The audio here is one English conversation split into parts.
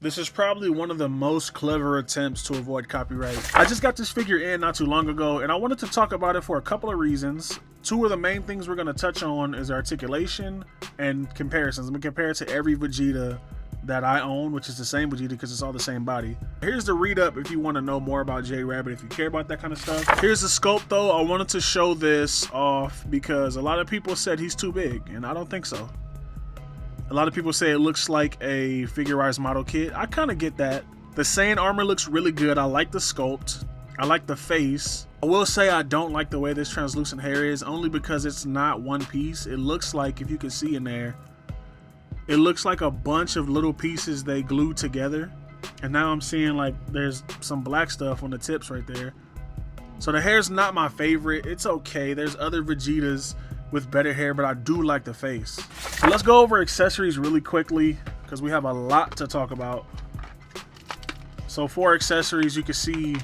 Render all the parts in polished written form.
This is probably one of the most clever attempts to avoid copyright. I just got this figure in not too long ago, and I wanted to talk about it for a couple of reasons. Two of the main things we're going to touch on is articulation and comparisons. I'm going to compare it to every Vegeta that I own, which is the same Vegeta because it's all the same body. Here's the read up if you want to know more about Jade Rabbit, if you care about that kind of stuff. Here's the sculpt though. I wanted to show this off because a lot of people said he's too big, and I don't think so. A lot of people say it looks like a figurized model kit. I kind of get that. The Saiyan armor looks really good. I like the sculpt. I like the face. I will say I don't like the way this translucent hair is, only because it's not one piece. It looks like, if you can see in there, it looks like a bunch of little pieces they glued together. And now I'm seeing like there's some black stuff on the tips right there. So the hair's not my favorite. It's okay. There's other Vegetas with better hair, but I do like the face. So let's go over accessories really quickly because we have a lot to talk about. So for accessories, you can see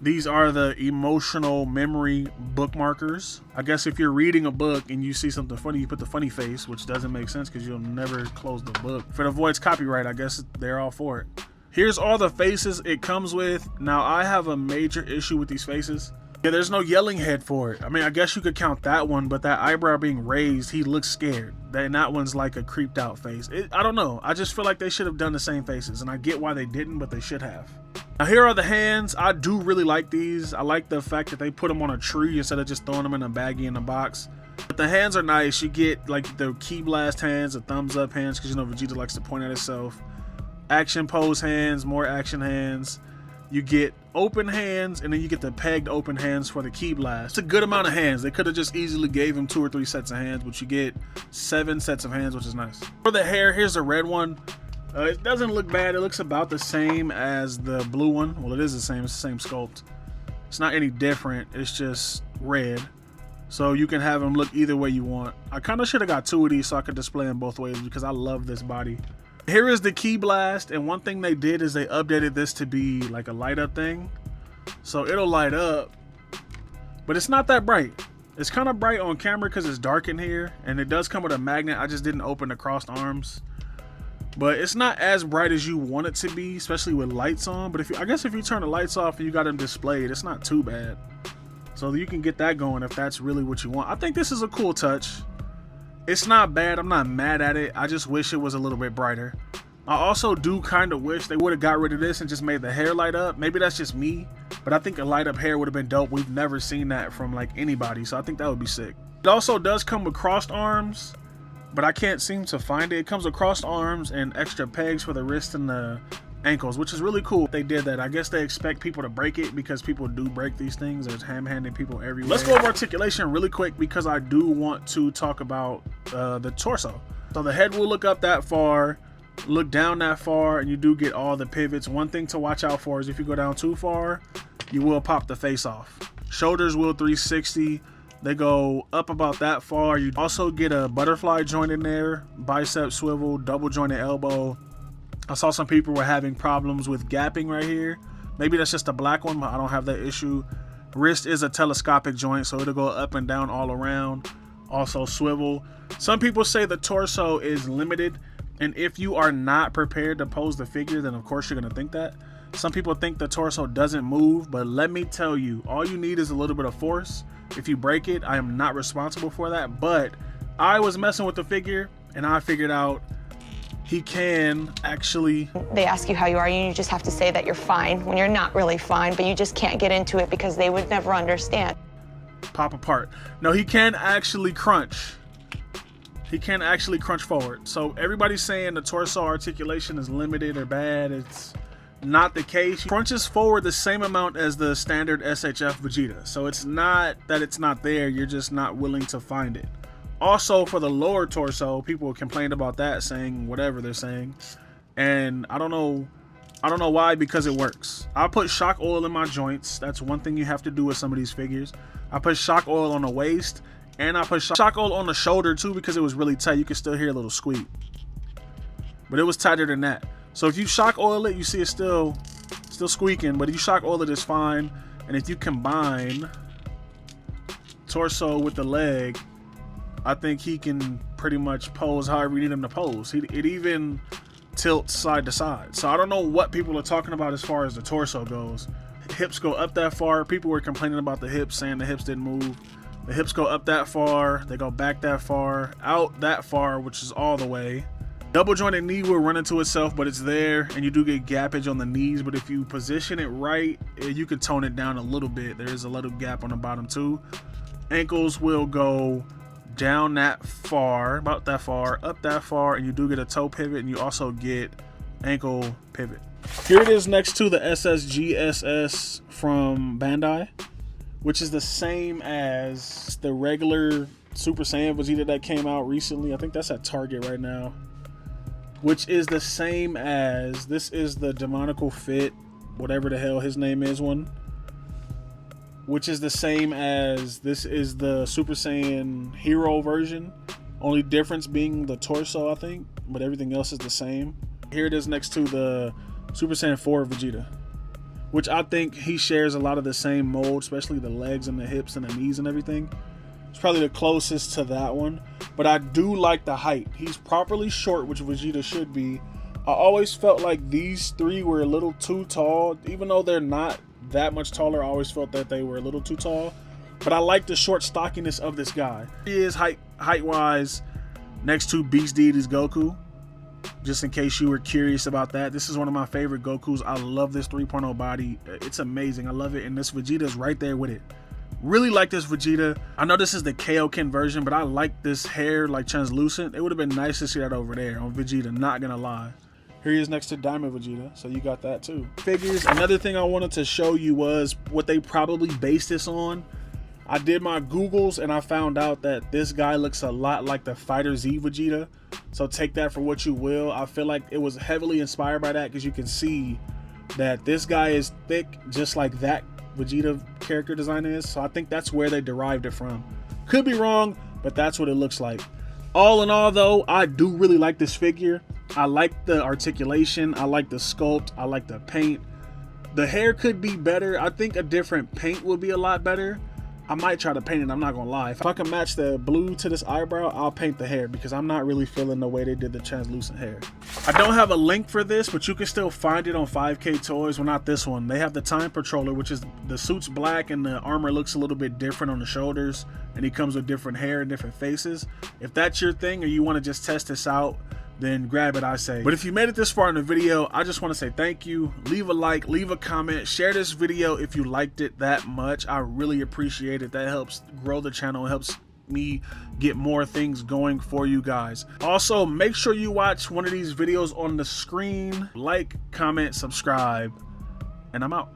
these are the emotional memory bookmarkers. I guess if you're reading a book and you see something funny, you put the funny face, which doesn't make sense because you'll never close the book. If it avoids copyright, I guess they're all for it. Here's all the faces it comes with. Now I have a major issue with these faces. Yeah, there's no yelling head for it. I mean, I guess you could count that one, but that eyebrow being raised, he looks scared. And that one's like a creeped out face. I don't know. I just feel like they should have done the same faces, and I get why they didn't, but they should have. Now here are the hands. I do really like these. I like the fact that they put them on a tree instead of just throwing them in a baggie in a box. But the hands are nice. You get like the key blast hands, the thumbs up hands, because you know Vegeta likes to point at himself. Action pose hands, more action hands. You get open hands, and then you get the pegged open hands for the key blast. It's a good amount of hands. They could have just easily gave him 2 or 3 sets of hands, but you get 7 sets of hands, which is nice. For the hair, here's the red one. It doesn't look bad. It looks about the same as the blue one. Well, it is the same. It's the same sculpt. It's not any different. It's just red. So you can have them look either way you want. I kind of should have got 2 of these so I could display them both ways because I love this body. Here is the key blast, and one thing they did is they updated this to be like a light up thing. So it'll light up, but it's not that bright. It's kind of bright on camera because it's dark in here, and it does come with a magnet. I just didn't open the crossed arms, but it's not as bright as you want it to be, especially with lights on. But I guess if you turn the lights off and you got them displayed, it's not too bad. So you can get that going if that's really what you want. I think this is a cool touch. It's not bad. I'm not mad at it. I just wish it was a little bit brighter. I also do kind of wish they would have got rid of this and just made the hair light up. Maybe that's just me, but I think a light up hair would have been dope. We've never seen that from like anybody, so I think that would be sick. It also does come with crossed arms, but I can't seem to find it. It comes with crossed arms and extra pegs for the wrist and the ankles, which is really cool. They did that. I guess they expect people to break it because people do break these things. There's ham-handed people everywhere. Let's go over articulation really quick because I do want to talk about the torso. So the head will look up that far, look down that far, and you do get all the pivots. One thing to watch out for is if you go down too far, you will pop the face off. Shoulders will 360. They go up about that far. You also get a butterfly joint in there, bicep swivel, double jointed elbow. I saw some people were having problems with gapping right here. Maybe that's just a black one, but I don't have that issue. Wrist is a telescopic joint, so it'll go up and down all around. Also swivel. Some people say the torso is limited, and if you are not prepared to pose the figure, then of course you're gonna think that. Some people think the torso doesn't move, but let me tell you, all you need is a little bit of force. If you break it, I am not responsible for that, but I was messing with the figure, and I figured out he can actually... They ask you how you are, and you just have to say that you're fine when you're not really fine, but you just can't get into it because they would never understand. Pop apart. No, he can actually crunch. He can actually crunch forward. So everybody's saying the torso articulation is limited or bad. It's not the case. He crunches forward the same amount as the standard SHF Vegeta. So it's not that it's not there, you're just not willing to find it. Also, for the lower torso, people complained about that, saying whatever they're saying, and I don't know why, because it works. I put shock oil in my joints. That's one thing you have to do with some of these figures. I put shock oil on the waist, and I put shock oil on the shoulder too because it was really tight. You can still hear a little squeak, but it was tighter than that. So if you shock oil it, you see it's still squeaking, but if you shock oil it, it's fine. And if you combine torso with the leg, I think he can pretty much pose however you need him to pose. It even tilts side to side. So I don't know what people are talking about as far as the torso goes. Hips go up that far. People were complaining about the hips, saying the hips didn't move. The hips go up that far, they go back that far, out that far, which is all the way. Double jointed knee will run into itself, but it's there, and you do get gappage on the knees, but if you position it right, you can tone it down a little bit. There is a little gap on the bottom too. Ankles will go down that far, about that far, up that far, and you do get a toe pivot, and you also get ankle pivot. Here it is next to the SSGSS from Bandai, which is the same as the regular Super Saiyan Vegeta that came out recently. I think that's at Target right now. Which is the same as, this is the Demonical Fit, whatever the hell his name is one. Which is the same as, this is the Super Saiyan Hero version. Only difference being the torso, I think. But everything else is the same. Here it is next to the Super Saiyan 4 Vegeta, which I think he shares a lot of the same mold, especially the legs and the hips and the knees and everything. It's probably the closest to that one, but I do like the height. He's properly short, which Vegeta should be. I always felt like these three were a little too tall. Even though they're not that much taller, I always felt that they were a little too tall. But I like the short stockiness of this guy. He is height-wise next to Beast Deities Goku. Just in case you were curious about that, this is one of my favorite Gokus. I love this 3.0 body. It's amazing. I love it, and this Vegeta is right there with it. Really like this Vegeta. I know this is the Kaioken version, but I like this hair like translucent. It would have been nice to see that over there on Vegeta, not gonna lie. Here he is next to Diamond Vegeta, so you got that too. Figures, another thing I wanted to show you was what they probably based this on. I did my Googles and I found out that this guy looks a lot like the Fighter Z Vegeta. So take that for what you will. I feel like it was heavily inspired by that because you can see that this guy is thick just like that Vegeta character design is. So I think that's where they derived it from. Could be wrong, but that's what it looks like. All in all though, I do really like this figure. I like the articulation, I like the sculpt, I like the paint. The hair could be better. I think a different paint would be a lot better. I might try to paint it, I'm not gonna lie. If I can match the blue to this eyebrow, I'll paint the hair because I'm not really feeling the way they did the translucent hair. I don't have a link for this, but you can still find it on 5K Toys. Well, not this one. They have the Time Patroller, which is the suit's black and the armor looks a little bit different on the shoulders, and he comes with different hair and different faces. If that's your thing or you wanna just test this out, then grab it, I say. But if you made it this far in the video, I just want to say thank you. Leave a like, leave a comment, share this video if you liked it that much. I really appreciate it. That helps grow the channel, it helps me get more things going for you guys. Also, make sure you watch one of these videos on the screen. Like, comment, subscribe, and I'm out.